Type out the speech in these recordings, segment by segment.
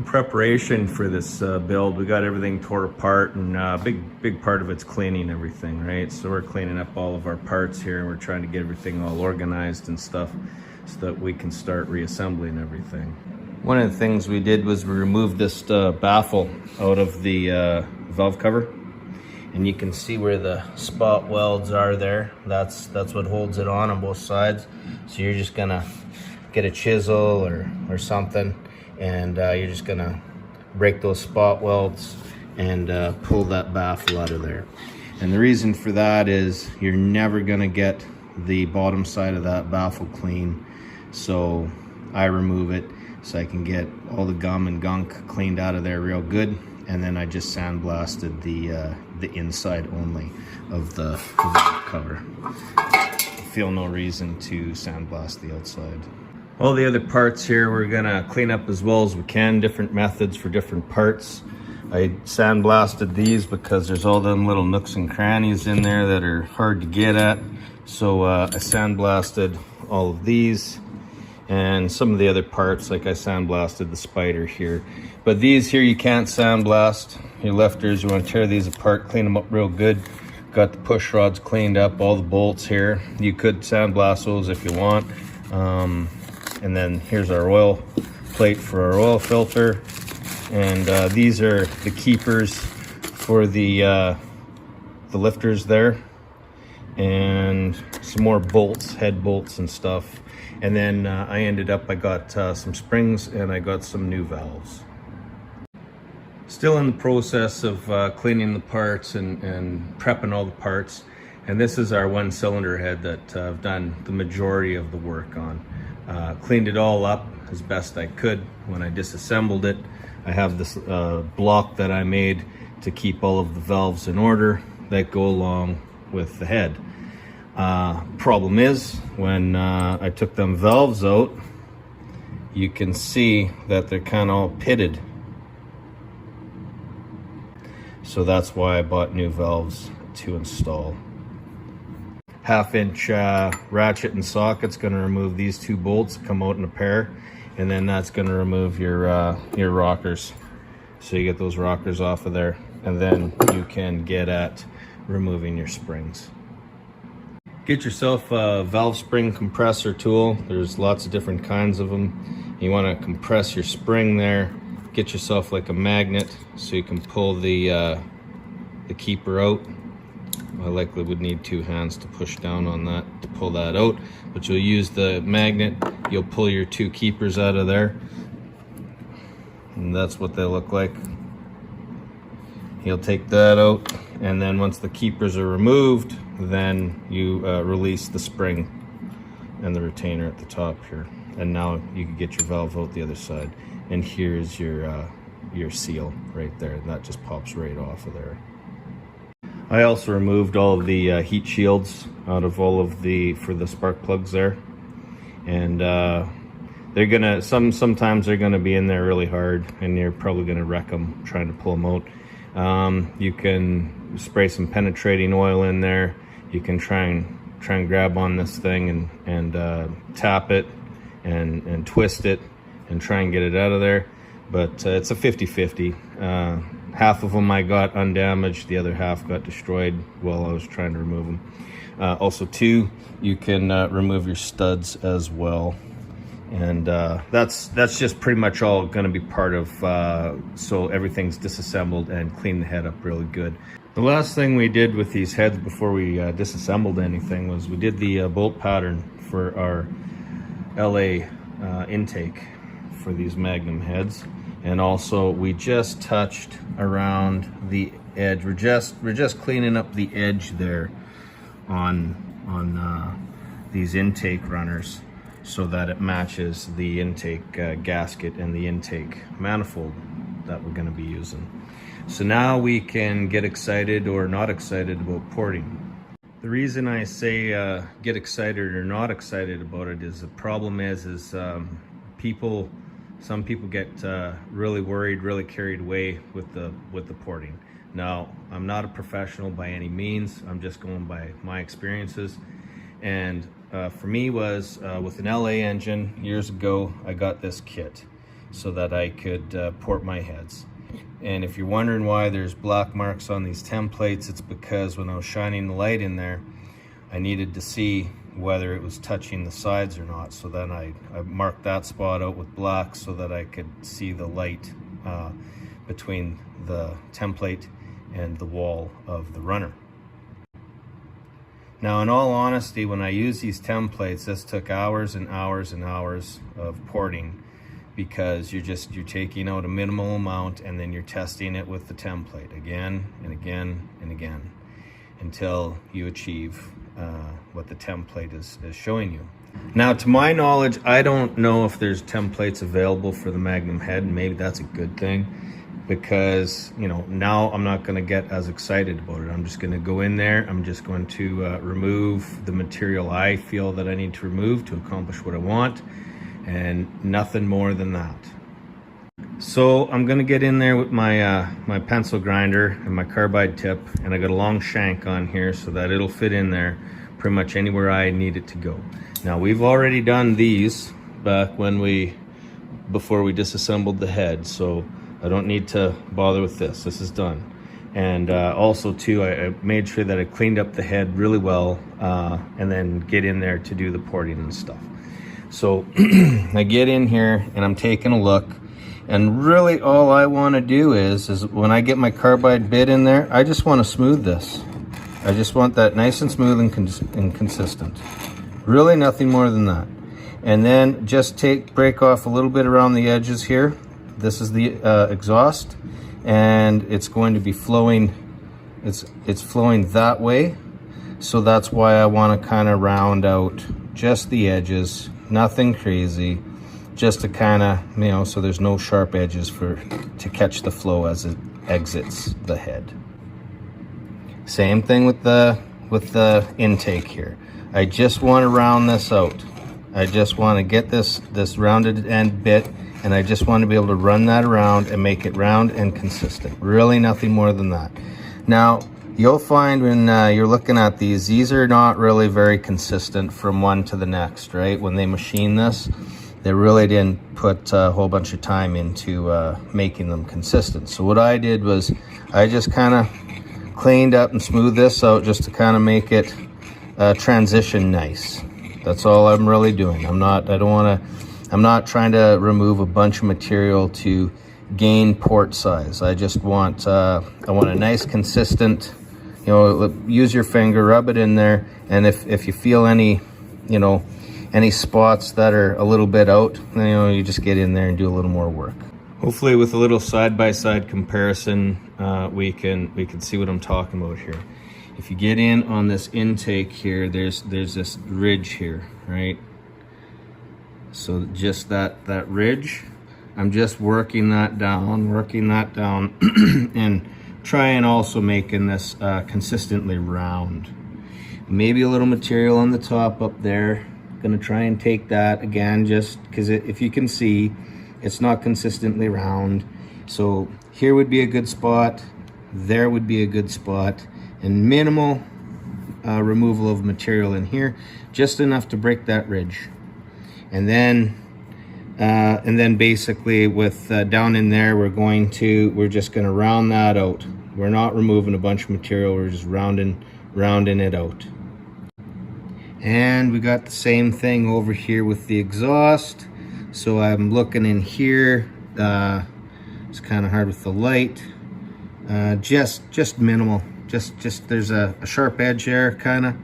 preparation for this build, we got everything tore apart, and big part of it's cleaning everything, right? So we're cleaning up all of our parts here, and we're trying to get everything all organized and stuff so that we can start reassembling everything. One of the things we did was we removed this baffle out of the valve cover, and you can see where the spot welds are there. That's what holds it on both sides. So you're just gonna get a chisel or something, and you're just gonna break those spot welds and pull that baffle out of there. And the reason for that is you're never gonna get the bottom side of that baffle clean, so I remove it so I can get all the gum and gunk cleaned out of there real good, and then I just sandblasted the inside only of the valve cover. I feel no reason to sandblast the outside. All the other parts here we're gonna clean up as well as we can, different methods for different parts. I sandblasted these because there's all them little nooks and crannies in there that are hard to get at. So I sandblasted all of these, and some of the other parts, like I sandblasted the spider here. But these here you can't sandblast. Your lifters, you want to tear these apart, clean them up real good. Got the push rods cleaned up, all the bolts here. You could sandblast those if you want. And then here's our oil plate for our oil filter. And these are the keepers for the lifters there. And some more bolts, head bolts and stuff. And then I got some springs, and I got some new valves. Still in the process of cleaning the parts and prepping all the parts. And this is our one cylinder head that I've done the majority of the work on. Cleaned it all up as best I could. When I disassembled it, I have this block that I made to keep all of the valves in order that go along with the head. Problem is, when I took them valves out, you can see that they're kind of all pitted. So that's why I bought new valves to install. 1/2-inch ratchet and socket's going to remove these two bolts that come out in a pair, and then that's going to remove your rockers. So you get those rockers off of there, and then you can get at removing your springs. Get yourself a valve spring compressor tool. There's lots of different kinds of them. You want to compress your spring there. Get yourself like a magnet so you can pull the keeper out. I likely would need 2 hands to push down on that to pull that out, but you'll use the magnet. You'll pull your 2 keepers out of there, and that's what they look like. You'll take that out, and then once the keepers are removed, then you release the spring and the retainer at the top here, and now you can get your valve out the other side. And here's your seal right there, and that just pops right off of there. I also removed all of the heat shields out of all of for the spark plugs there, and they're gonna sometimes they're gonna be in there really hard, and you're probably gonna wreck them trying to pull them out. You can spray some penetrating oil in there. You can try and grab on this thing and tap it and twist it and try and get it out of there, but it's a 50-50. Half of them I got undamaged, the other half got destroyed while I was trying to remove them. Also too, you can remove your studs as well, and that's just pretty much all going to be part of so everything's disassembled and clean the head up really good. The last thing we did with these heads before we disassembled anything was we did the bolt pattern for our LA intake for these Magnum heads, and also we just touched around the edge. We're just cleaning up the edge there on these intake runners so that it matches the intake gasket and the intake manifold that we're going to be using. So now we can get excited or not excited about porting. The reason I say get excited or not excited about it is the problem is some people get really worried, really carried away with the porting. Now, I'm not a professional by any means. I'm just going by my experiences. And for me was with an LA engine years ago, I got this kit. so that I could port my heads. And if you're wondering why there's black marks on these templates, it's because when I was shining the light in there, I needed to see whether it was touching the sides or not. So then I marked that spot out with black so that I could see the light between the template and the wall of the runner. Now, in all honesty, when I use these templates, this took hours and hours and hours of porting, because you're taking out a minimal amount and then you're testing it with the template again and again and again until you achieve what the template is showing you. Now, to my knowledge, I don't know if there's templates available for the Magnum head, and maybe that's a good thing, because, you know, now I'm not going to get as excited about it. I'm just going to go in there. I'm just going to remove the material I feel that I need to remove to accomplish what I want, and nothing more than that. So I'm going to get in there with my my pencil grinder and my carbide tip, and I got a long shank on here so that it'll fit in there pretty much anywhere I need it to go. Now, we've already done these back before we disassembled the head, so I don't need to bother with this. This is done. And also too, I made sure that I cleaned up the head really well, and then get in there to do the porting and stuff. So I get in here and I'm taking a look, and really all I want to do is when I get my carbide bit in there, I just want to smooth this. I just want that nice and smooth and consistent. Really nothing more than that. And then just break off a little bit around the edges here. This is the exhaust, and it's going to be flowing. It's flowing that way, so that's why I want to kind of round out just the edges, nothing crazy, just to kind of, you know, so there's no sharp edges to catch the flow as it exits the head. Same thing with the intake here. I just want to round this out. I just want to get this rounded end bit, and I just want to be able to run that around and make it round and consistent. Really nothing more than that. Now, you'll find when you're looking at these are not really very consistent from one to the next, right? When they machine this, they really didn't put a whole bunch of time into making them consistent. So what I did was I just kind of cleaned up and smoothed this out just to kind of make it transition nice. That's all I'm really doing. I'm not trying to remove a bunch of material to gain port size. I just want I want a nice consistent, you know, use your finger, rub it in there, and if you feel any, you know, any spots that are a little bit out, you know, you just get in there and do a little more work. Hopefully with a little side-by-side comparison, we can see what I'm talking about here. If you get in on this intake here, there's this ridge here, right? So just that ridge, I'm just working that down, and trying also making this consistently round. Maybe a little material on the top up there. Gonna try and take that again, just because if you can see, it's not consistently round. So here would be a good spot, there would be a good spot, and minimal removal of material in here, just enough to break that ridge. And then basically with down in there, we're just gonna round that out. We're not removing a bunch of material, we're just rounding it out. And we got the same thing over here with the exhaust. So I'm looking in here, it's kind of hard with the light, just minimal, just there's a sharp edge there kind of,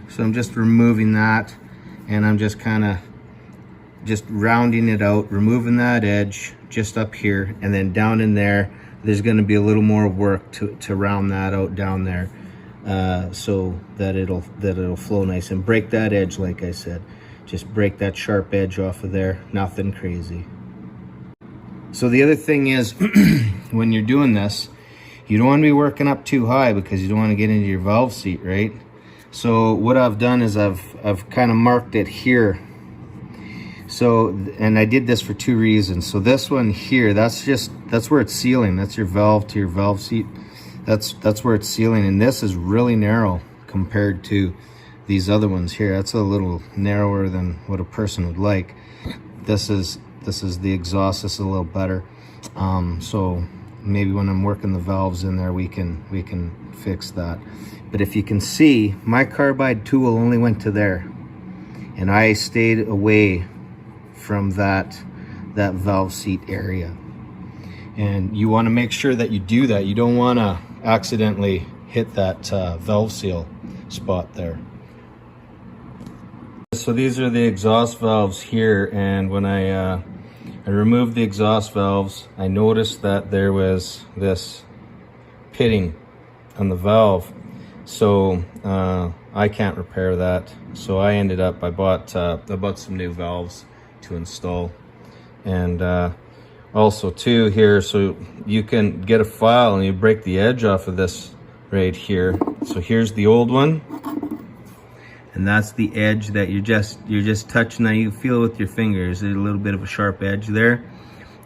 so I'm just removing that, and I'm just kind of just rounding it out, removing that edge just up here, and then down in there there's going to be a little more work to round that out down there, so that it'll flow nice and break that edge. Like I said, just break that sharp edge off of there, nothing crazy. So the other thing is when you're doing this, you don't want to be working up too high because you don't want to get into your valve seat, right? So what I've done is I've kind of marked it here. So, and I did this for two reasons. So this one here, that's where it's sealing. That's your valve to your valve seat. That's where it's sealing, and this is really narrow compared to these other ones here. That's a little narrower than what a person would like. This is this is the exhaust. This is a little better. So maybe when I'm working the valves in there, we can fix that. But if you can see, my carbide tool only went to there, and I stayed away from that valve seat area. And you want to make sure that you do that. You don't want to accidentally hit that valve seal spot there. So these are the exhaust valves here, and when I removed the exhaust valves, I noticed that there was this pitting on the valve. So I can't repair that. So I ended up, I bought some new valves to install. And also too here, so you can get a file and you break the edge off of this right here. So here's the old one, and that's the edge that you're just touching. Now you feel with your fingers, there's a little bit of a sharp edge there,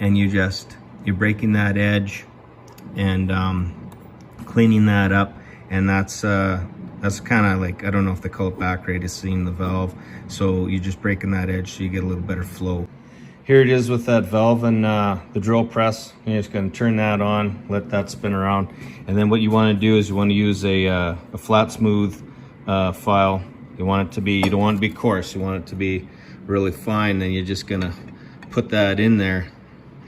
and you're breaking that edge and cleaning that up. And that's kind of like, I don't know if they call it back radiusing the valve. So you're just breaking that edge so you get a little better flow. Here it is with that valve and the drill press. You're just going to turn that on, let that spin around, and then what you want to do is you want to use a flat smooth file. You want it to be, you don't want it to be coarse, you want it to be really fine. Then you're just going to put that in there,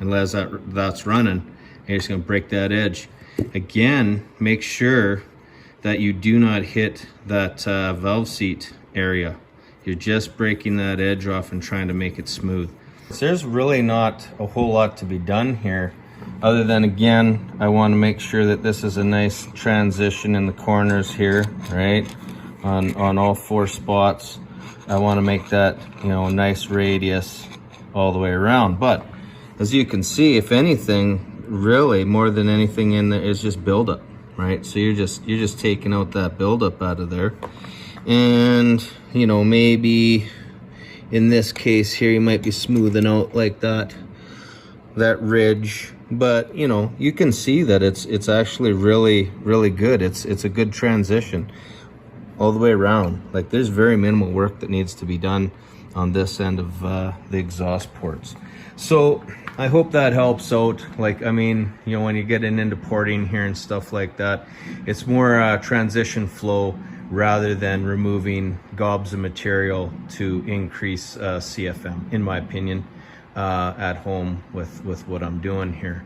and as that's running, you're just going to break that edge. Again, make sure that you do not hit that valve seat area. You're just breaking that edge off and trying to make it smooth. So there's really not a whole lot to be done here, other than, again, I want to make sure that this is a nice transition in the corners here, right? On all 4 spots. I want to make that, you know, a nice radius all the way around. But as you can see, if anything, really more than anything in there is just buildup, right? So you're just taking out that buildup out of there. And, you know, maybe in this case here, you might be smoothing out like that ridge, but you know, you can see that it's actually really good. It's a good transition all the way around. Like, there's very minimal work that needs to be done on this end of the exhaust ports. So I hope that helps out. Like, I mean, you know, when you get into porting here and stuff like that, it's more transition flow rather than removing gobs of material to increase CFM, in my opinion, at home with what I'm doing here.